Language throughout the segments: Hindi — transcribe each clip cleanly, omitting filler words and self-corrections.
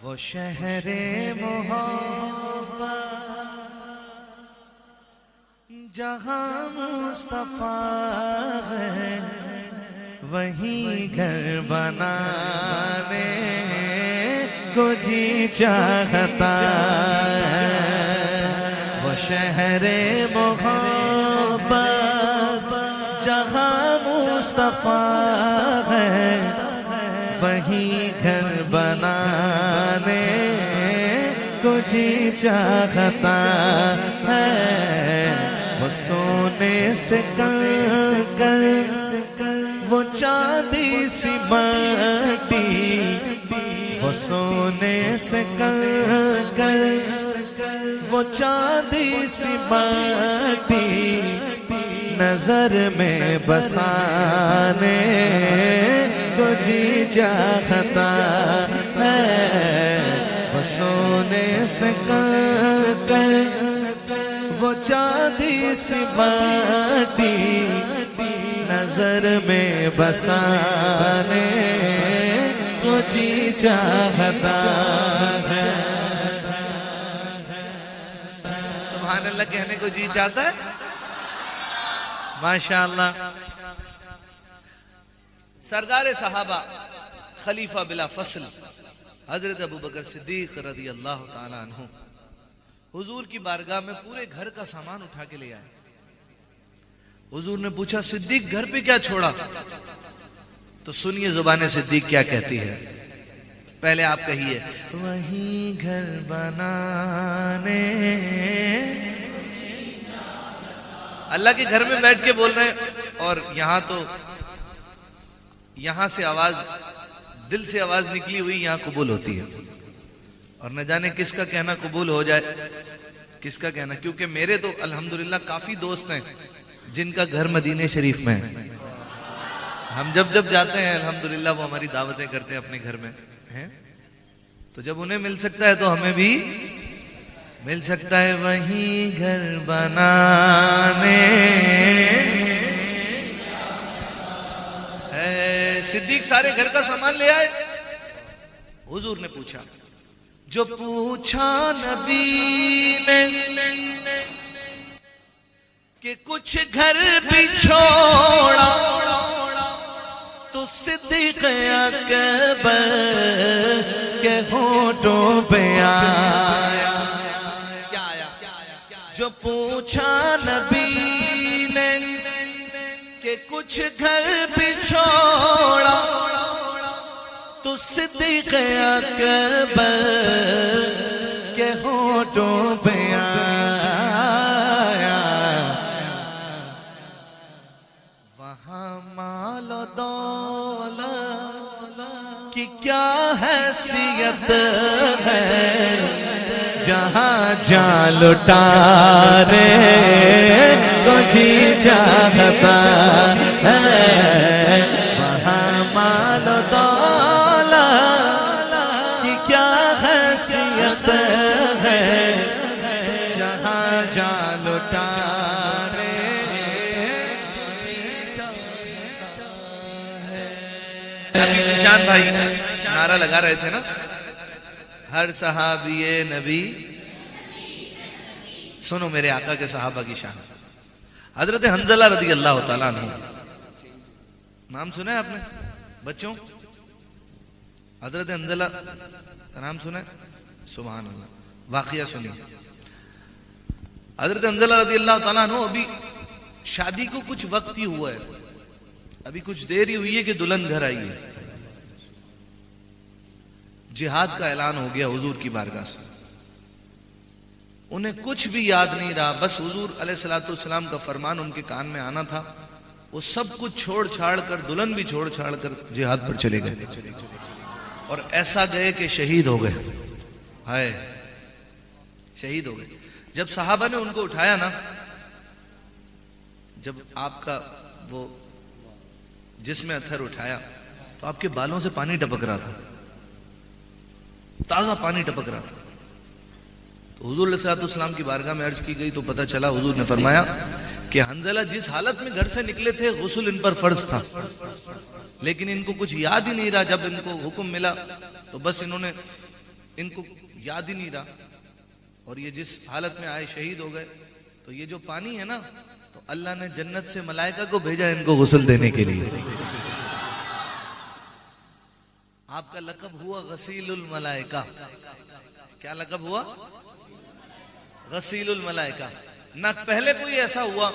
वो शहरे मोहब्बत जहाँ मुस्तफा है, वहीं घर बनाने को जी चाहता है। वो शहरे मोहब्बत जहाँ मुस्तफा है, वहीं घर बनाने को जी चाहता है। वो सोने से कर वो चांदी सी माटी, वो सोने से कर वो चांदी सी माटी नजर में बसाने को जी चाहता है। वो सोने से कर वो चांदी सी माटी नजर में बसाने को जी चाहता है। सुभान अल्लाह कहने को जी चाहता है। माशाअल्लाह। सरदार सहाबा खलीफा बिला फसल हजरत अबू बकर सिद्दीक रज़ी अल्लाह ताला अन्हु हुजूर की बारगाह में पूरे घर का सामान उठा के ले आए। हुजूर ने पूछा, सिद्दीक घर पे क्या छोड़ा? तो सुनिए जुबान सिद्दीक क्या कहती है। पहले आप कहिए, वहीं घर बनाने। अल्लाह के घर में बैठ के बोल रहे हैं और यहां तो यहां से आवाज, दिल से आवाज निकली हुई यहां कबूल होती है। और न जाने किसका कहना कबूल हो जाए, किसका कहना। क्योंकि मेरे तो अल्हम्दुलिल्लाह काफी दोस्त हैं जिनका घर मदीने शरीफ में है। हम जब जब जाते हैं अल्हम्दुलिल्लाह वो हमारी दावतें करते हैं अपने घर में हैं। तो जब उन्हें मिल सकता है तो हमें भी मिल सकता है। वहीं घर बनाने सिद्दीक सारे घर का सामान ले आए। हुजूर ने पूछा, जो पूछा नबी ने कि कुछ घर भी छोड़ा, तो सिद्दीक अकबर के होठों पे आया। क्या आया? जो पूछा नबी ने कि कुछ घर भी छोड़ा, तो सिद्दीक अकबर के होठों पे आया। वहाँ मालो दौलत की क्या हैसियत है, जहाँ जा लुटाने को जी चाहता है। वहाँ मालो दौलत की क्या हैसियत है, जहाँ जा लुटाने निशान भाई नारा लगा रहे थे ना, हर सहाबिये नबी। सुनो मेरे आका के सहाबा की शान। हजरत हंजला रज़ी अल्लाह ताला अन्हु, नाम सुना है आपने बच्चों? हजरत हंजला का नाम सुना है? सुभान अल्लाह। वाकया सुनिए। हजरत हंजला रज़ी अल्लाह ताला अन्हु, अभी शादी को कुछ वक्त ही हुआ है, अभी कुछ देर ही हुई है कि दुल्हन घर आई है। जिहाद का ऐलान हो गया हुजूर की बारगाह से। उन्हें कुछ भी याद नहीं रहा, बस हुजूर अलैहिस्सलाम का फरमान उनके कान में आना था। वो सब कुछ छोड़ छाड़ कर, दुल्हन भी छोड़ छाड़ कर जिहाद पर चले गए। और ऐसा गए कि शहीद हो गए। हाय, शहीद हो गए। जब सहाबा ने उनको उठाया ना, जब आपका वो जिसमें अथर उठाया तो आपके बालों से पानी टपक रहा था, ताजा पानी टपक रहा था। तो हुजूर अलैहिस्सलाम की बारगाह में अर्ज की गई तो पता चला, हुजूर ने फरमाया कि हंजला जिस हालत में घर से निकले थे गुस्ल इन पर फर्ज था, लेकिन इनको कुछ याद ही नहीं रहा। जब इनको हुक्म मिला तो बस इन्होंने इनको याद ही नहीं रहा, और ये जिस हालत में आए शहीद हो गए। तो ये जो पानी है ना, तो अल्लाह ने जन्नत से मलाइका को भेजा इनको गुस्ल देने के लिए। आपका लक़ब हुआ गसीलुल मलाइका। क्या लक़ब हुआ? गसीलुल मलाइका। ना पहले कोई ऐसा हुआ,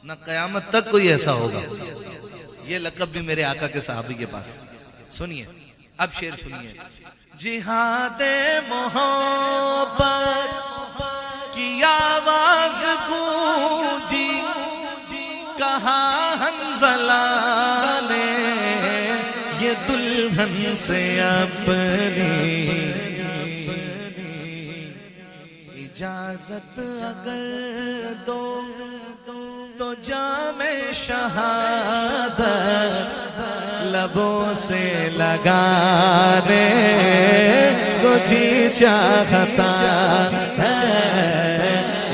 ना कयामत तक कोई ऐसा होगा। ये लक़ब भी मेरे आका के सहाबी के पास। सुनिए, अब शेर सुनिए। जिहादे मोहब्बत की आवाज गूंजी, कहा हंज़ला ने ये दुल्हन से अपनी इजाजत अगर दो तो जामे शहादत लबों से लगाने को जी चाहता है।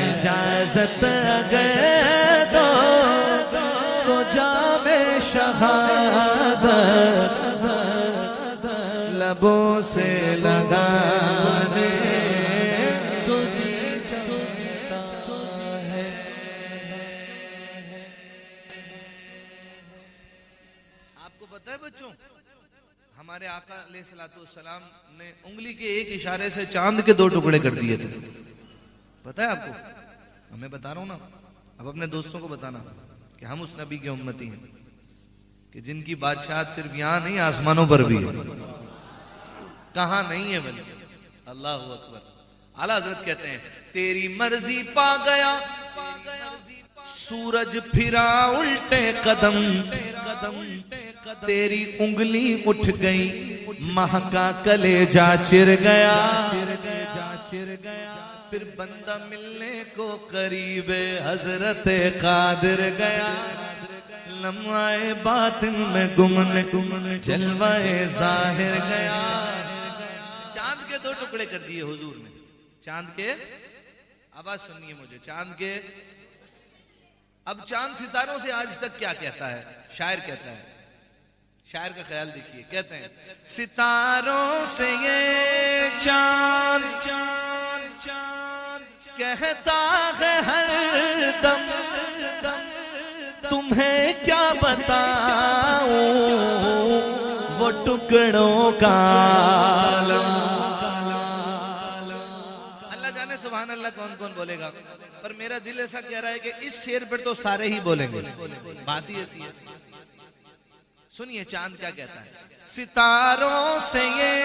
इजाजत अगर दो तो जामे शहादत लबों से लगाने को जी चाहता है। आपको पता है बच्चों, हमारे आका अलैहिस्सलाम ने उंगली के एक इशारे से चांद के 2 टुकड़े कर दिए थे। पता है आपको? हमें बता रहा हूं ना, अब अपने दोस्तों को बताना कि हम उस नबी के उम्मती हैं कि जिनकी बादशाहत सिर्फ यहां नहीं, आसमानों पर भी है। कहां नहीं है बल्कि। अल्लाह अकबर। आला हजरत कहते हैं, तेरी मर्जी पा गया सूरज फिरा उल्टे कदम, तेरी उंगली उठ गई महका कलेजा चिर गया। फिर बंदा मिलने को करीब हजरत कादिर गया। लम्हाए बातिन में गुमन जलवाए जाहिर गया। चांद के 2 टुकड़े कर दिए हुजूर ने। चांद के, आवाज सुनिए मुझे, चांद के। अब चांद सितारों से आज तक क्या कहता है? शायर कहता है, शायर का ख्याल देखिए, कहते हैं सितारों से ये चांद कहता है हर दम, तुम्हें क्या बताऊं वो टुकड़ों का आलम। अल्लाह जाने सुभान अल्लाह कौन कौन बोलेगा, पर मेरा दिल ऐसा कह रहा है कि इस शेर पर तो सारे ही बोलेंगे। बात ही ऐसी है। सुनिए चांद क्या कहता है। सितारों से ये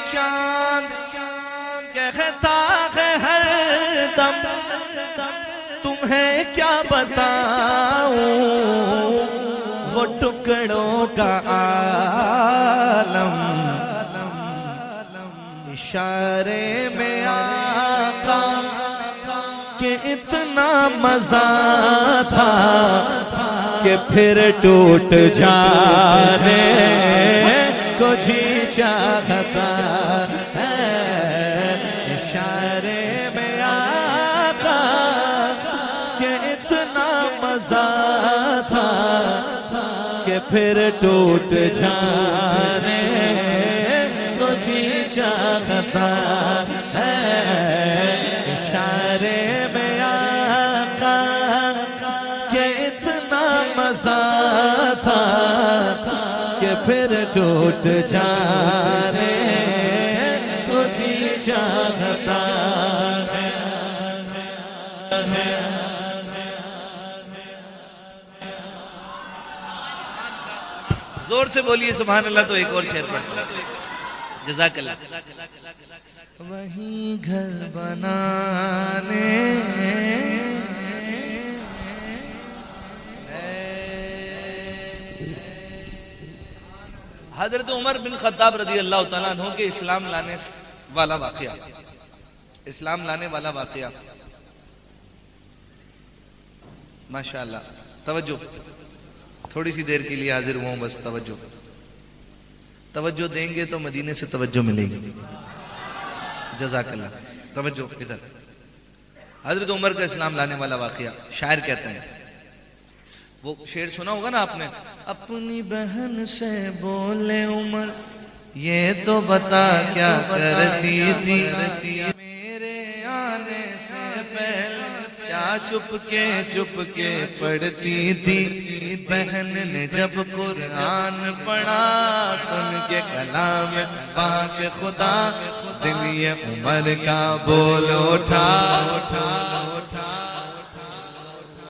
चांद कहता है हर दम, तुम्हें क्या बताऊं वो टुकड़ों का आलम। इशारे में आका के इतना मजा था कि फिर टूट जाने को जी चाहता है। इशारे में आका के इतना मजा था कि फिर टूट जाने को जी चाहता है। इशारे में आका के इतना मजा था कि फिर टूट जाने को जी चाहता है। जोर से बोलिए सुभान अल्लाह। तो एक और शेर पढ़ता हूं, जज़ाकल्लाह। वहीं घर बनाने हजरत उमर बिन खत्ताब रज़ी अल्लाह तआला अन्हु के इस्लाम लाने वाला वाक़या, इस्लाम लाने वाला वाक़या। माशाअल्लाह, तवज्जो, थोड़ी सी देर के लिए हाजिर हुआ हूं, बस तवज्जो। तवज्जो देंगे तो मदीने से तवज्जो मिलेगी। जज़ाकल्लाह। तवज्जो इधर। हजरत उमर का इस्लाम लाने वाला वाक़या। शायर कहते हैं, वो शेर सुना होगा ना आपने, अपनी बहन से बोले उमर ये तो बता क्या करती थी मेरे आने से पहले, क्या चुपके पढ़ती थी। बहन ने जब कुरान पढ़ा, सुन के कलाम पाक खुदा, दिल ये उमर का बोल उठा।